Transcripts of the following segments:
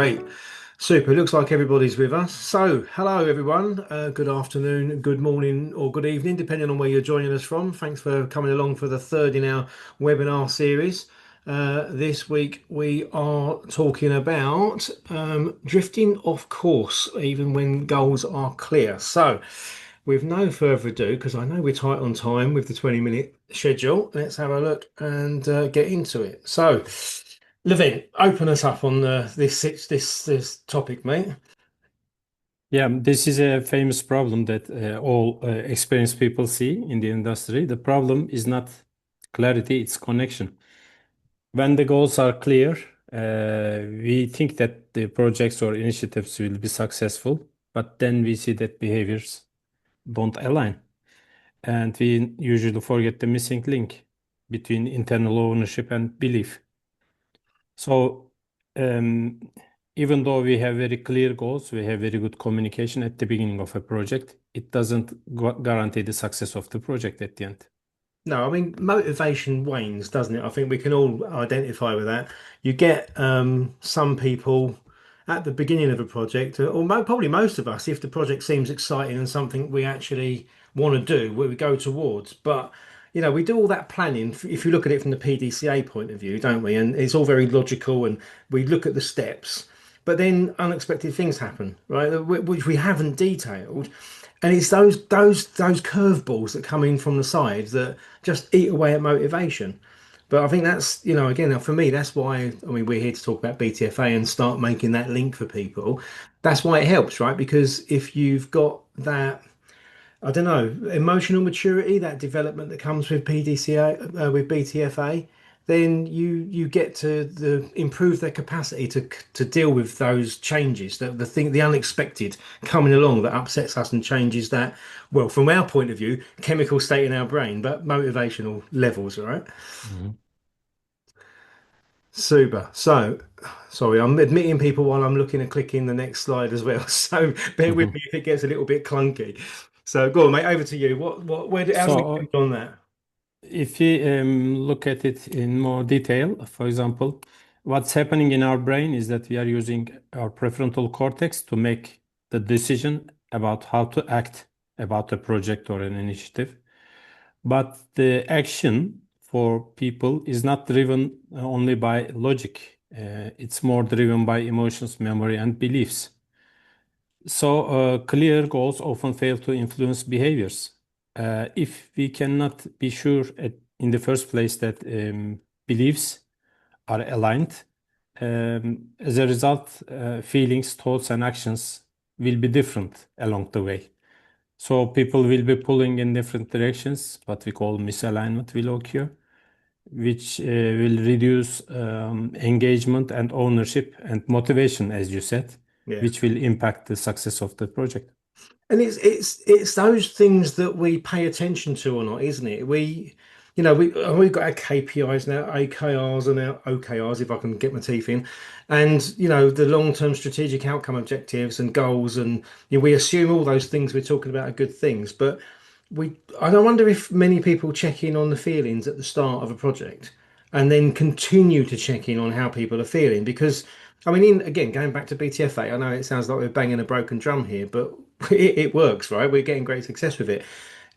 Great. Super. Looks like everybody's with us. So, hello everyone. Good afternoon, good morning, or good evening, depending on where you're joining us from. Thanks for coming along for the third in our webinar series. This week we are talking about drifting off course, even when goals are clear. So, with no further ado, because I know we're tight on time with the 20-minute schedule, let's have a look and get into it. So, Levin, open us up on this topic, mate. Yeah, this is a famous problem that all experienced people see in the industry. The problem is not clarity, it's connection. When the goals are clear, we think that the projects or initiatives will be successful, but then we see that behaviors don't align. And we usually forget the missing link between internal ownership and belief. So, um, even though we have very clear goals, we have very good communication at the beginning of a project, it doesn't guarantee the success of the project at the end. No, I mean, motivation wanes, doesn't it? I think we can all identify with that. You get some people at the beginning of a project, or probably most of us, if the project seems exciting and something we actually want to do, where we go towards. But, we do all that planning. If you look at it from the PDCA point of view, don't we? And it's all very logical and we look at the steps. But then unexpected things happen, right? Which we haven't detailed. And it's those curveballs that come in from the side that just eat away at motivation. But I think that's, again, for me, that's why, I mean, we're here to talk about BTFA and start making that link for people. That's why it helps, right? Because if you've got that, I don't know, emotional maturity, that development that comes with PDCA, with BTFA, then you get to improve their capacity to deal with those changes, the unexpected coming along that upsets us and changes that, well, from our point of view, chemical state in our brain, but motivational levels, all right? Mhm. Super. So, sorry, I'm admitting people while I'm looking and clicking the next slide as well. So bear with Mhm. me if it gets a little bit clunky. So go on, mate, over to you. How do we So, get on that? if we look at it in more detail, for example, what's happening in our brain is that we are using our prefrontal cortex to make the decision about how to act about a project or an initiative. But the action for people is not driven only by logic. It's more driven by emotions, memory, and beliefs. So, clear goals often fail to influence behaviors. If we cannot be sure in the first place that beliefs are aligned, as a result, feelings, thoughts, and actions will be different along the way. So people will be pulling in different directions, what we call misalignment will occur, which will reduce engagement and ownership and motivation, as you said, Yeah. which will impact the success of the project. And it's those things that we pay attention to or not, isn't it? We've got our KPIs now, AKRs and our OKRs, if I can get my teeth in, and the long-term strategic outcome objectives and goals, and we assume all those things we're talking about are good things, but I don't wonder if many people check in on the feelings at the start of a project and then continue to check in on how people are feeling because. I mean, again, going back to BTFA, I know it sounds like we're banging a broken drum here, but it works, right? We're getting great success with it.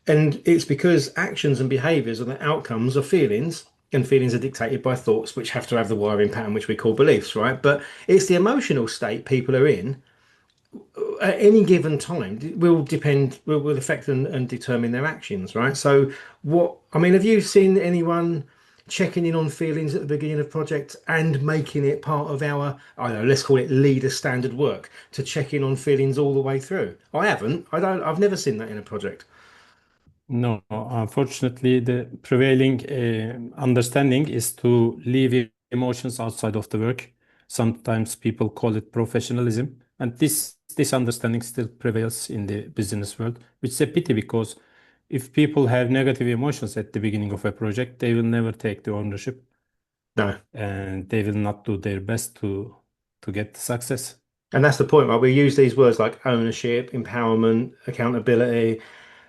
And it's because actions and behaviors are the outcomes of feelings, and feelings are dictated by thoughts, which have to have the wiring pattern, which we call beliefs, right? But it's the emotional state people are in at any given time will affect and determine their actions, right? So I mean, have you seen anyone checking in on feelings at the beginning of projects and making it part of our, I don't know, let's call it leader standard work to check in on feelings all the way through? I haven't. I've never seen that in a project. No, unfortunately, the prevailing understanding is to leave emotions outside of the work. Sometimes people call it professionalism, and this understanding still prevails in the business world, which is a pity because if people have negative emotions at the beginning of a project, they will never take the ownership No. and they will not do their best to get the success. And that's the point, right? We use these words like ownership, empowerment, accountability,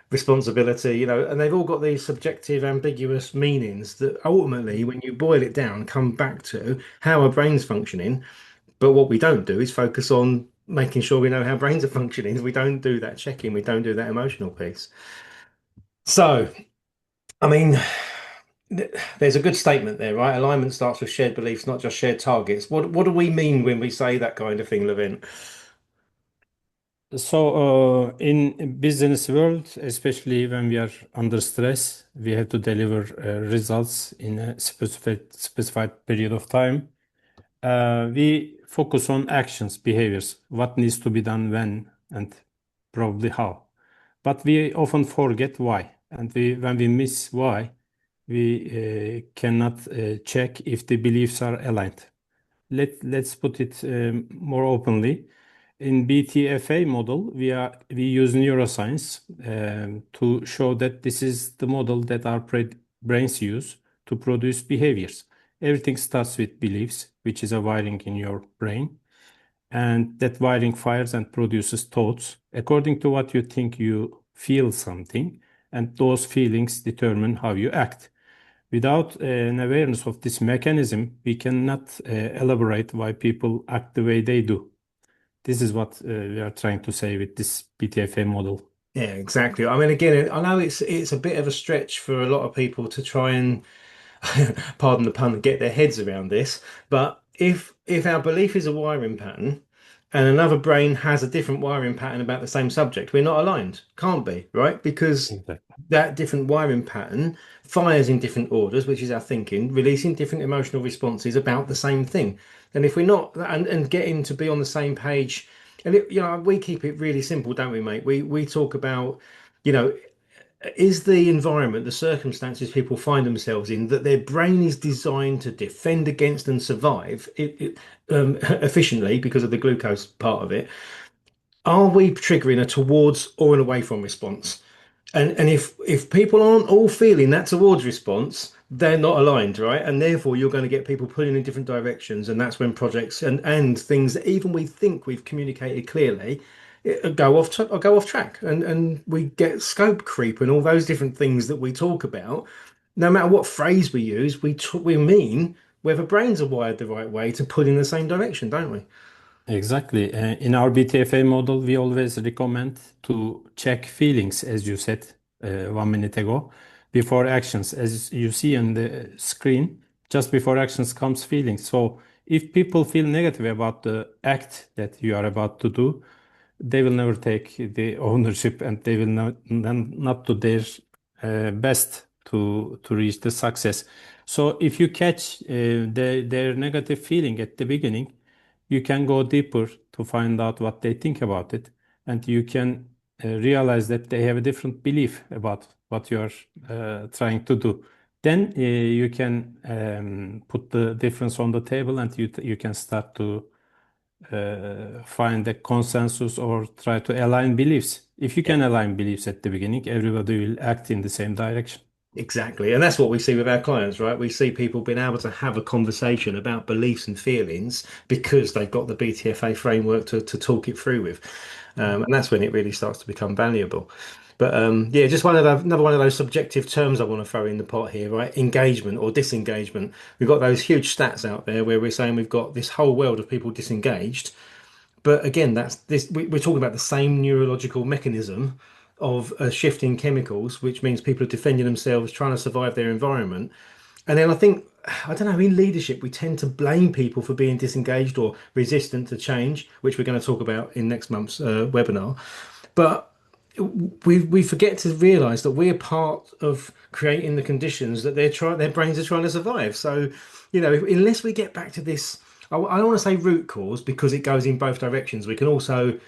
responsibility, and they've all got these subjective, ambiguous meanings that ultimately, when you boil it down, come back to how our brain's functioning. But what we don't do is focus on making sure we know how brains are functioning. We don't do that checking. We don't do that emotional piece. So, I mean, there's a good statement there, right? Alignment starts with shared beliefs, not just shared targets. What do we mean when we say that kind of thing, Levin? So, in business world, especially when we are under stress, we have to deliver results in a specified period of time. We focus on actions, behaviors, what needs to be done when, and probably how. But we often forget why. And when we miss why, we cannot check if the beliefs are aligned. Let's put it more openly. In BTFA model, we use neuroscience to show that this is the model that our brains use to produce behaviors. Everything starts with beliefs, which is a wiring in your brain, and that wiring fires and produces thoughts. According to what you think, you feel something, and those feelings determine how you act. Without an awareness of this mechanism, we cannot elaborate why people act the way they do. This is what we are trying to say with this BTFA model. Yeah, exactly. I mean, again, I know it's a bit of a stretch for a lot of people to try and pardon the pun, get their heads around this. But if our belief is a wiring pattern and another brain has a different wiring pattern about the same subject, we're not aligned. Can't be, right? Because Exactly. that different wiring pattern fires in different orders, which is our thinking, releasing different emotional responses about the same thing. And if we're not and getting to be on the same page, and we keep it really simple, don't we, mate? We talk about, you know, is the environment, the circumstances people find themselves in, that their brain is designed to defend against and survive efficiently because of the glucose part of it? Are we triggering a towards or an away from response? And if people aren't all feeling that towards response, they're not aligned, right? And therefore you're going to get people pulling in different directions, and that's when projects and things that even we think we've communicated clearly go off track, and we get scope creep and all those different things that we talk about. No matter what phrase we use, we mean whether brains are wired the right way to pull in the same direction, don't we? Exactly. In our BTFA model, we always recommend to check feelings, as you said 1 minute ago, before actions. As you see on the screen, just before actions comes feelings. So if people feel negative about the act that you are about to do, they will never take the ownership, and they will not do their best to reach the success. So if you catch their negative feeling at the beginning, you can go deeper to find out what they think about it, and you can realize that they have a different belief about what you are trying to do. Then you can put the difference on the table, and you can start to find a consensus or try to align beliefs. If you Yeah. can align beliefs at the beginning, everybody will act in the same direction. Exactly. And that's what we see with our clients, right? We see people being able to have a conversation about beliefs and feelings because they've got the BTFA framework to talk it through with. And that's when it really starts to become valuable. But yeah, just another one of those subjective terms I want to throw in the pot here, right? Engagement or disengagement. We've got those huge stats out there where we're saying we've got this whole world of people disengaged. But again, we're talking about the same neurological mechanism of shifting chemicals, which means people are defending themselves, trying to survive their environment. And then I don't know, in leadership, we tend to blame people for being disengaged or resistant to change, which we're going to talk about in next month's webinar. But we forget to realize that we're part of creating the conditions that their brains are trying to survive. So, unless we get back to this, I don't want to say root cause because it goes in both directions. We can also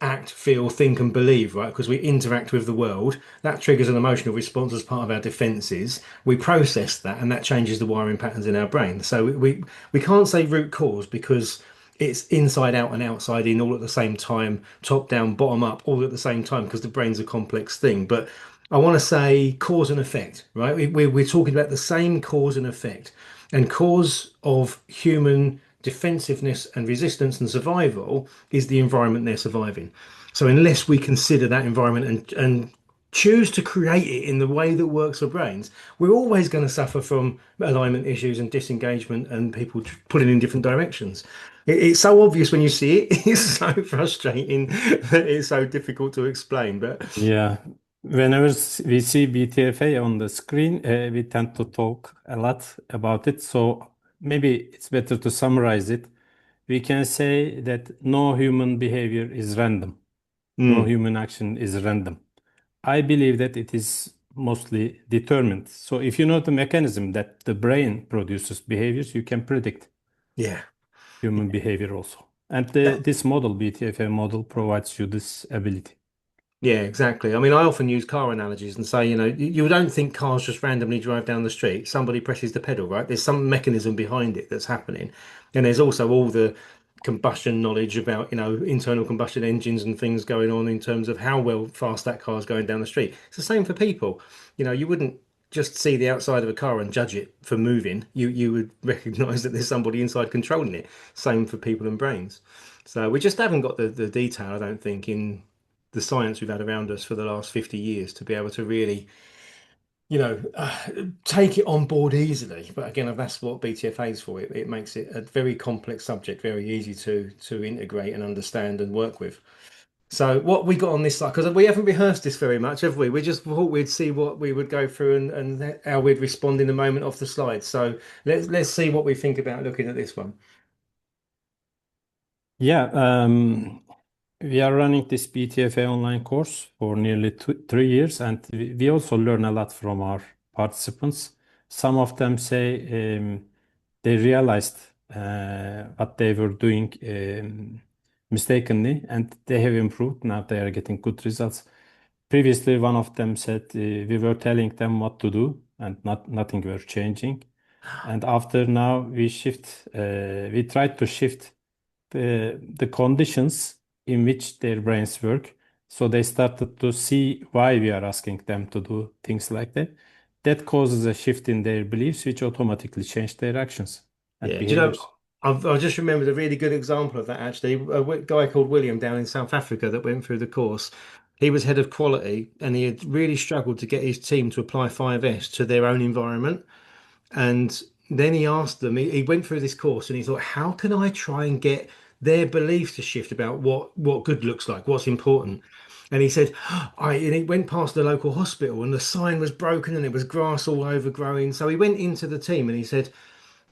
act, feel, think, and believe, right? Because we interact with the world. That triggers an emotional response as part of our defenses. We process that, and that changes the wiring patterns in our brain. So we can't say root cause because it's inside out and outside in all at the same time, top down, bottom up, all at the same time, because the brain's a complex thing. But I want to say cause and effect, right? We're talking about the same cause and effect. And cause of human defensiveness and resistance and survival is the environment they're surviving. So unless we consider that environment and choose to create it in the way that works for brains, we're always going to suffer from alignment issues and disengagement and people pulling in different directions. It's so obvious when you see it. It's so frustrating that it's so difficult to explain. But Yeah. Whenever we see BTFA on the screen, we tend to talk a lot about it. So maybe it's better to summarize it. We can say that no human behavior is random. No mm, human action is random. I believe that it is mostly determined. So if you know the mechanism that the brain produces behaviors, you can predict yeah. human behavior also. And this model, BTFA model, provides you this ability. Yeah, exactly. I mean, I often use car analogies and say, you don't think cars just randomly drive down the street. Somebody presses the pedal, right? There's some mechanism behind it that's happening. And there's also all the combustion knowledge about, internal combustion engines and things going on in terms of how well fast that car's going down the street. It's the same for people. You wouldn't just see the outside of a car and judge it for moving. You would recognize that there's somebody inside controlling it. Same for people and brains. So we just haven't got the detail, I don't think, in the science we've had around us for the last 50 years to be able to really, take it on board easily. But again, that's what BTFA is for. It makes it a very complex subject, very easy to integrate and understand and work with. So what we got on this slide, because we haven't rehearsed this very much, have we? We just thought we'd see what we would go through and how we'd respond in the moment off the slide. So let's see what we think about looking at this one. Yeah, we are running this BTFA online course for nearly 3 years, and we also learn a lot from our participants. Some of them say they realized what they were doing mistakenly, and they have improved. Now they are getting good results. Previously, one of them said we were telling them what to do, and nothing were changing. And after now, we tried to shift the conditions in which their brains work. So they started to see why we are asking them to do things like that. That causes a shift in their beliefs, which automatically change their actions and Yeah, do you know, behaviors. I just remembered a really good example of that actually. Guy called William down in South Africa that went through the course. He was head of quality and he had really struggled to get his team to apply 5S to their own environment. And then he asked them, he went through this course and he thought, how can I try and get their beliefs to shift about what good looks like, what's important? And he said, and he went past the local hospital and the sign was broken and there was grass all over growing. So he went into the team and he said,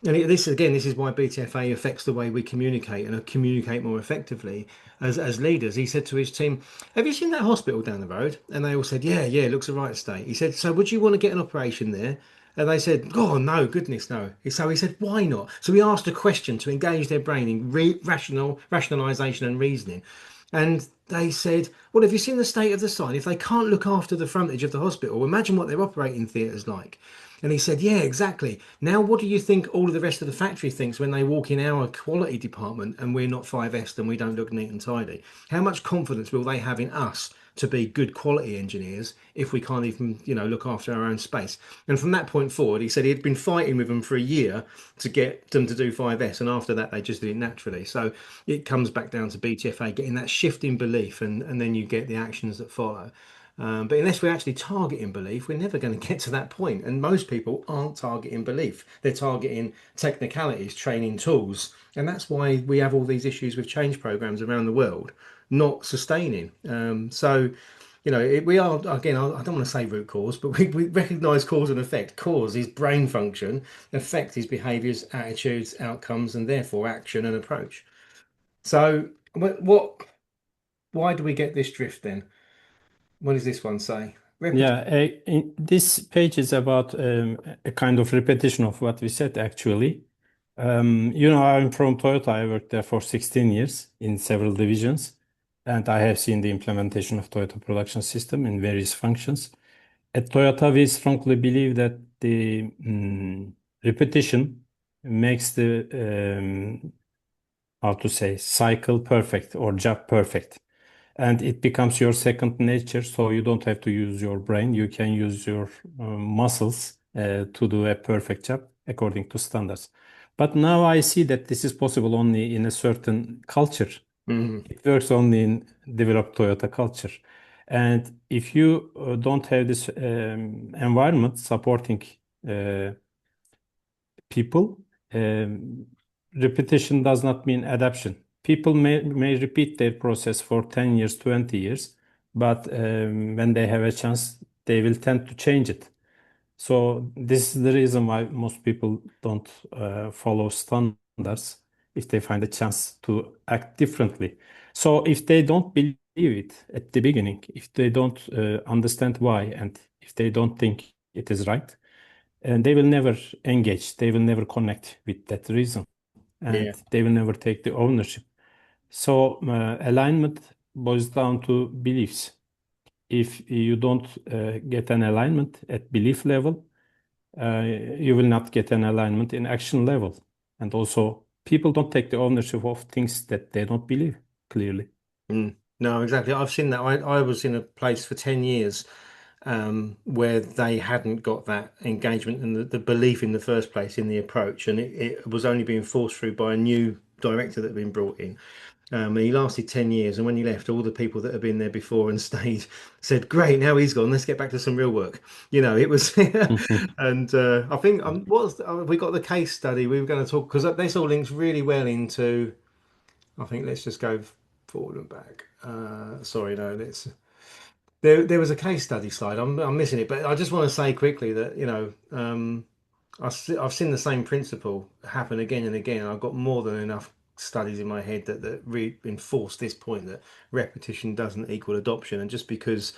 this again, this is why BTFA affects the way we communicate and communicate more effectively as leaders. He said to his team, "Have you seen that hospital down the road?" And they all said, "Yeah, yeah, it looks the right state." He said, "So would you want to get an operation there?" And they said, "Oh no, goodness no." So he said, "Why not?" So he asked a question to engage their brain in rationalization and reasoning. And they said, "Well, have you seen the state of the sign? If they can't look after the frontage of the hospital, imagine what their operating theatre's like." And he said, "Yeah, exactly. Now, what do you think all of the rest of the factory thinks when they walk in our quality department and we're not 5S and we don't look neat and tidy? How much confidence will they have in us to be good quality engineers if we can't even, look after our own space?" And from that point forward, he said he'd been fighting with them for a year to get them to do 5S. And after that, they just did it naturally. So it comes back down to BTFA, getting that shift in belief, and then you get the actions that follow. But unless we're actually targeting belief, we're never going to get to that point. And most people aren't targeting belief. They're targeting technicalities, training tools. And that's why we have all these issues with change programs around the world, not sustaining. We are, again, I don't want to say root cause, but we recognize cause and effect. Cause is brain function, effect is behaviors, attitudes, outcomes, and therefore action and approach. So, why do we get this drift then? What does this one say? Repetition. Yeah, this page is about a kind of repetition of what we said actually. I'm from Toyota. I worked there for 16 years in several divisions, and I have seen the implementation of Toyota production system in various functions. At Toyota, we strongly believe that the repetition makes the how to say cycle perfect or job perfect, and it becomes your second nature. So you don't have to use your brain; you can use your muscles to do a perfect job according to standards. But now I see that this is possible only in a certain culture. Mhm. It works only in developed Toyota culture. And if you don't have this environment supporting uh, people, um, repetition does not mean adaptation. People may repeat their process for 10 years, 20 years, but when they have a chance, they will tend to change it. So this is the reason why most people don't follow standards if they find a chance to act differently. So if they don't believe it at the beginning, if they don't understand why, and if they don't think it is right, and they will never engage, they will never connect with that reason, Yeah. and they will never take the ownership. So alignment boils down to beliefs. If you don't get an alignment at belief level, uh, you will not get an alignment in action level. And also, people don't take the ownership of things that they don't believe clearly. Mm. No, exactly. I've seen that. I was in a place for 10 years where they hadn't got that engagement and the belief in the first place in the approach. And it was only being forced through by a new director that had been brought in. And he lasted 10 years. And when he left, all the people that had been there before and stayed said, Great, now he's gone. Let's get back to some real work. It was, and I think we got the case study we were going to talk because this all links really well into, I think let's just go forward and back. Sorry, no, let's. There was a case study slide. I'm missing it, but I just want to say quickly that I've seen the same principle happen again and again. I've got more than enough studies in my head that reinforce this point that repetition doesn't equal adoption. And just because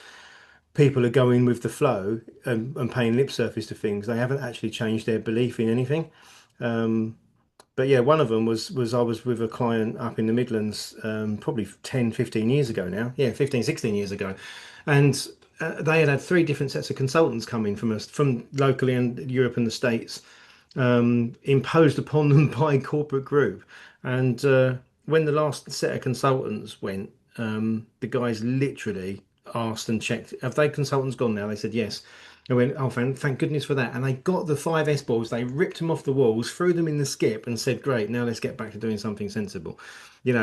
people are going with the flow and paying lip service to things, they haven't actually changed their belief in anything. But yeah, one of them was I was with a client up in the Midlands, probably 10, 15 years ago now. Yeah, 15, 16 years ago. And they had three different sets of consultants coming from us, from locally and Europe and the States, imposed upon them by corporate group. And when the last set of consultants went, the guys literally asked and checked, have they consultants gone now? They said yes. I went, oh, thank goodness for that. And they got the five S balls, they ripped them off the walls, threw them in the skip, and said, great, now let's get back to doing something sensible.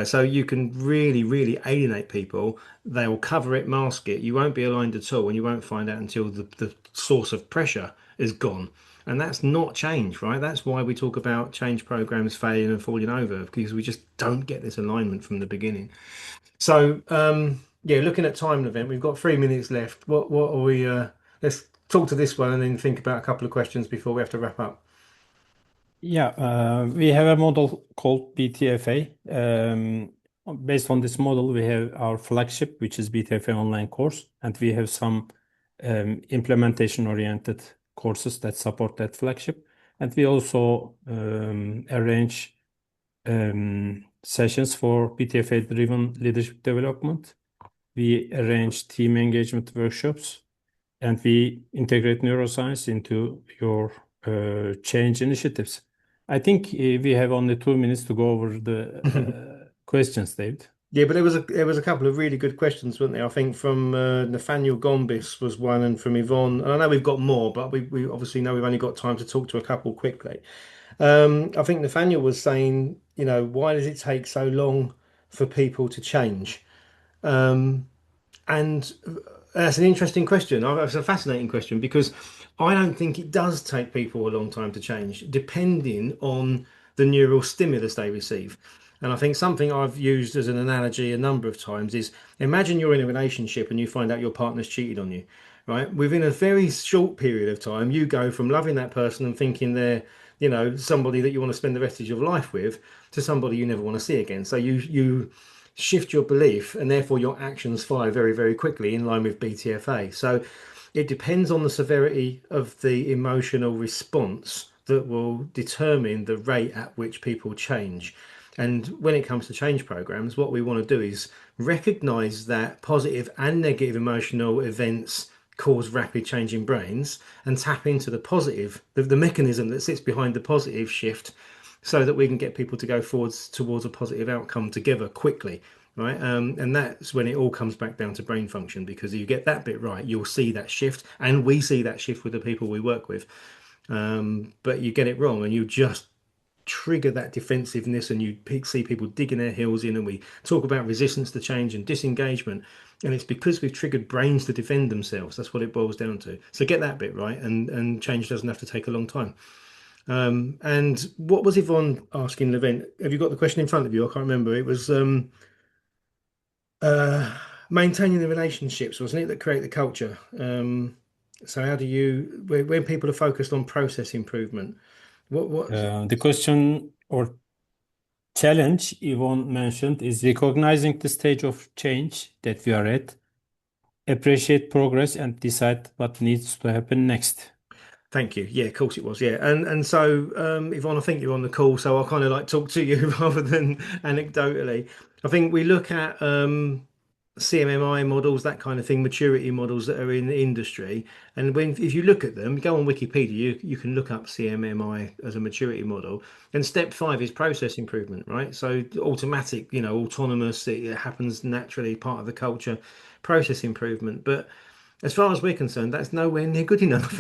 So you can really, really alienate people. They'll cover it, mask it. You won't be aligned at all, and you won't find out until the source of pressure is gone. And that's not change, right? That's why we talk about change programs failing and falling over, because we just don't get this alignment from the beginning. So, yeah, looking at time and event, we've got 3 minutes left. What are we? Let's talk to this one and then think about a couple of questions before we have to wrap up. Yeah, we have a model called BTFA. Based on this model, we have our flagship, which is BTFA online course, and we have some implementation-oriented courses that support that flagship. And we also arrange sessions for BTFA-driven leadership development. We arrange team engagement workshops, and we integrate neuroscience into your change initiatives. I think we have only 2 minutes to go over the questions, David. Yeah, but there was a couple of really good questions, weren't there? I think from Nathaniel Gombis was one, and from Yvonne. And I know we've got more, but we obviously know we've only got time to talk to a couple quickly. I think Nathaniel was saying, why does it take so long for people to change? And that's an interesting question. It's a fascinating question because I don't think it does take people a long time to change, depending on the neural stimulus they receive. And I think something I've used as an analogy a number of times is imagine you're in a relationship and you find out your partner's cheated on you, right? Within a very short period of time, you go from loving that person and thinking they're, somebody that you want to spend the rest of your life with to somebody you never want to see again. So you shift your belief and therefore your actions follow very, very quickly in line with BTFA. So it depends on the severity of the emotional response that will determine the rate at which people change. And when it comes to change programs, what we want to do is recognize that positive and negative emotional events cause rapid change in brains and tap into the positive, the mechanism that sits behind the positive shift so that we can get people to go forwards towards a positive outcome together quickly, right? And that's when it all comes back down to brain function, because if you get that bit right, you'll see that shift, and we see that shift with the people we work with. But you get it wrong, and you just trigger that defensiveness, and you see people digging their heels in, and we talk about resistance to change and disengagement. And it's because we've triggered brains to defend themselves. That's what it boils down to. So get that bit right, and change doesn't have to take a long time. And what was Yvonne asking Levent? Have you got the question in front of you? I can't remember. It was uh, maintaining the relationships, wasn't it, that create the culture? So how do you, when people are focused on process improvement, what? The question or challenge Yvonne mentioned is recognizing the stage of change that we are at, appreciate progress, and decide what needs to happen next. Thank you. Yeah, of course it was. Yeah, and so Yvonne, I think you're on the call, so I'll kind of like talk to you rather than anecdotally. I think we look at CMMI models, that kind of thing, maturity models that are in the industry. And when if you look at them, go on Wikipedia, you can look up CMMI as a maturity model. And step five is process improvement, right? So automatic, autonomous, it happens naturally, part of the culture, process improvement. But as far as we're concerned, that's nowhere near good enough.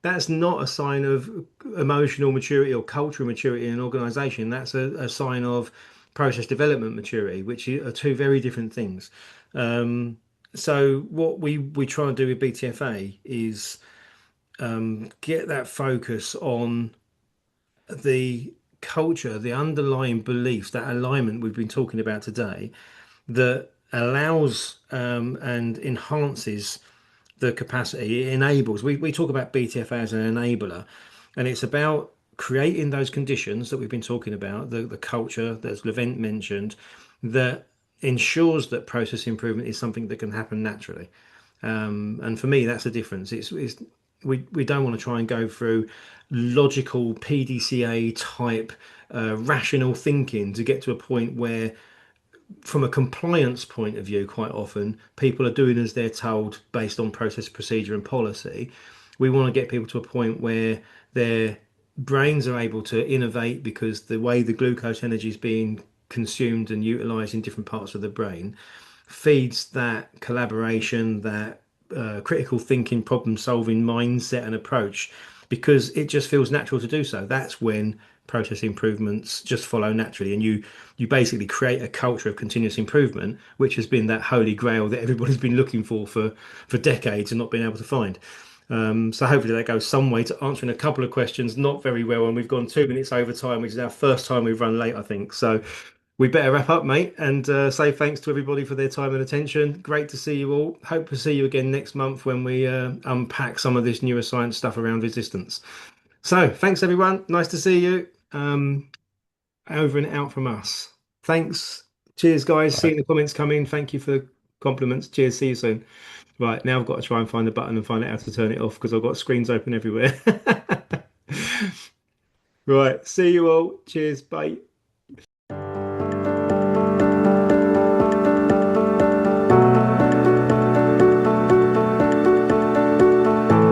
That's not a sign of emotional maturity or cultural maturity in an organization. That's a sign of process development maturity, which are two very different things. Um, so what we try and do with BTFA is get that focus on the culture, the underlying beliefs, that alignment we've been talking about today, that allows and enhances the capacity. It enables. We talk about BTFA as an enabler, and it's about creating those conditions that we've been talking about, the culture that Levent mentioned, that ensures that process improvement is something that can happen naturally. And for me, that's the difference. We don't want to try and go through logical PDCA type rational thinking to get to a point where from a compliance point of view, quite often people are doing as they're told based on process, procedure, and policy. We want to get people to a point where their brains are able to innovate because the way the glucose energy is being consumed and utilized in different parts of the brain feeds that collaboration, that critical thinking, problem solving mindset and approach because it just feels natural to do so. That's when process improvements just follow naturally, and you basically create a culture of continuous improvement, which has been that holy grail that everybody's been looking for decades and not been able to find. So hopefully that goes some way to answering a couple of questions. Not very well, and we've gone 2 minutes over time, which is our first time we've run late, I think. So we better wrap up, mate, and say thanks to everybody for their time and attention. Great to see you all. Hope to see you again next month when we unpack some of this neuroscience stuff around resistance. So, thanks everyone. Nice to see you. Over and out from us. Thanks. Cheers, guys. Bye. Seeing the comments come in. Thank you for the compliments. Cheers. See you soon. Right, now I've got to try and find the button and find out how to turn it off because I've got screens open everywhere. Right, see you all. Cheers. Bye.